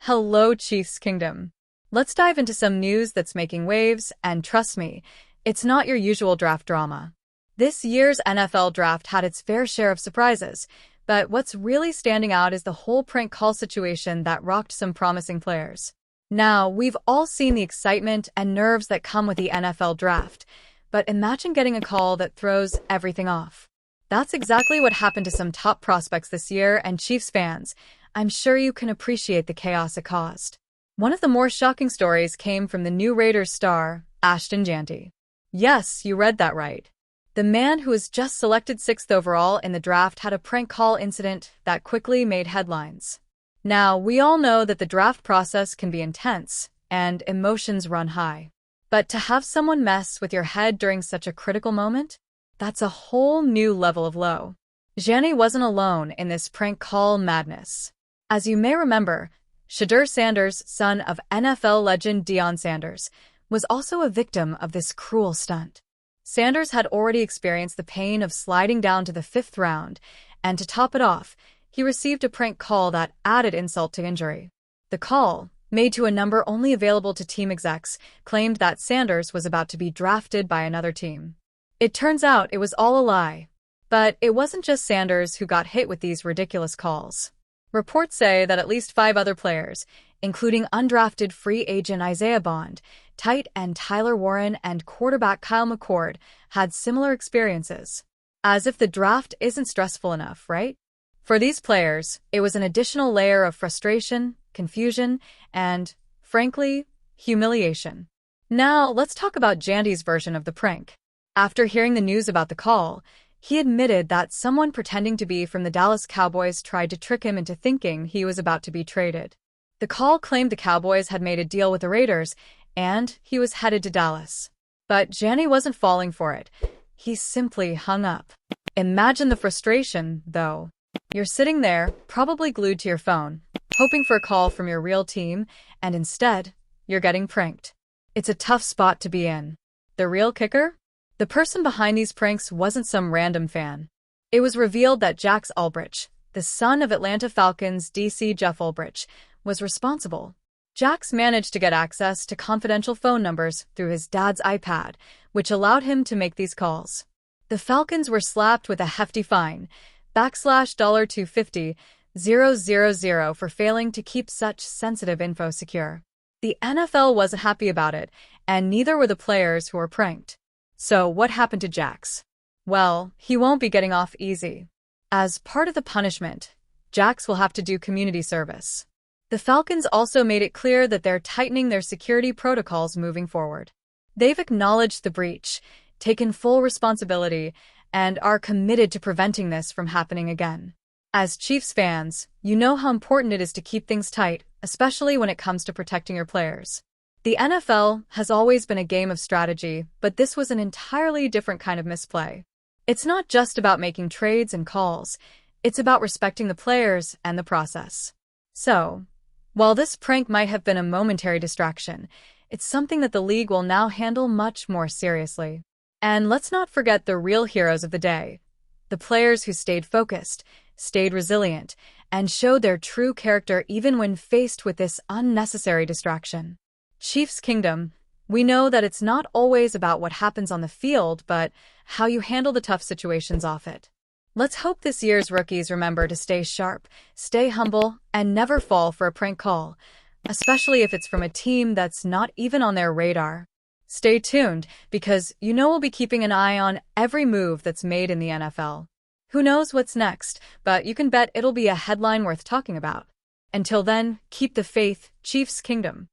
Hello, Chiefs Kingdom. Let's dive into some news that's making waves, and trust me, it's not your usual draft drama. This year's NFL draft had its fair share of surprises, but what's really standing out is the whole prank call situation that rocked some promising players. Now, we've all seen the excitement and nerves that come with the NFL draft, but imagine getting a call that throws everything off. That's exactly what happened to some top prospects this year, and Chiefs fans, I'm sure you can appreciate the chaos it caused. One of the more shocking stories came from the new Raiders star, Ashton Jeanty. Yes, you read that right. The man who was just selected 6th overall in the draft had a prank call incident that quickly made headlines. Now, we all know that the draft process can be intense, and emotions run high. But to have someone mess with your head during such a critical moment? That's a whole new level of low. Jeanty wasn't alone in this prank call madness. As you may remember, Shedeur Sanders, son of NFL legend Deion Sanders, was also a victim of this cruel stunt. Sanders had already experienced the pain of sliding down to the 5th round, and to top it off, he received a prank call that added insult to injury. The call, made to a number only available to team execs, claimed that Sanders was about to be drafted by another team. It turns out it was all a lie. But it wasn't just Sanders who got hit with these ridiculous calls. Reports say that at least 5 other players, including undrafted free agent Isaiah Bond, tight end Tyler Warren, and quarterback Kyle McCord, had similar experiences. As if the draft isn't stressful enough, right? For these players, it was an additional layer of frustration, confusion, and, frankly, humiliation. Now, let's talk about Jeanty's version of the prank. After hearing the news about the call, he admitted that someone pretending to be from the Dallas Cowboys tried to trick him into thinking he was about to be traded. The call claimed the Cowboys had made a deal with the Raiders, and he was headed to Dallas. But Jeanty wasn't falling for it. He simply hung up. Imagine the frustration, though. You're sitting there, probably glued to your phone, hoping for a call from your real team, and instead, you're getting pranked. It's a tough spot to be in. The real kicker? The person behind these pranks wasn't some random fan. It was revealed that Jax Ulbrich, the son of Atlanta Falcons DC Jeff Ulbrich, was responsible. Jax managed to get access to confidential phone numbers through his dad's iPad, which allowed him to make these calls. The Falcons were slapped with a hefty fine, $$250,000 for failing to keep such sensitive info secure. The NFL wasn't happy about it, and neither were the players who were pranked. So what happened to Jax? Well, he won't be getting off easy. As part of the punishment, Jax will have to do community service. The Falcons also made it clear that they're tightening their security protocols moving forward. They've acknowledged the breach, taken full responsibility, and are committed to preventing this from happening again. As Chiefs fans, you know how important it is to keep things tight, especially when it comes to protecting your players. The NFL has always been a game of strategy, but this was an entirely different kind of misplay. It's not just about making trades and calls, it's about respecting the players and the process. So, while this prank might have been a momentary distraction, it's something that the league will now handle much more seriously. And let's not forget the real heroes of the day. The players who stayed focused, stayed resilient, and showed their true character even when faced with this unnecessary distraction. Chiefs Kingdom, we know that it's not always about what happens on the field, but how you handle the tough situations off it. Let's hope this year's rookies remember to stay sharp, stay humble, and never fall for a prank call, especially if it's from a team that's not even on their radar. Stay tuned, because you know we'll be keeping an eye on every move that's made in the NFL. Who knows what's next, but you can bet it'll be a headline worth talking about. Until then, keep the faith, Chiefs Kingdom.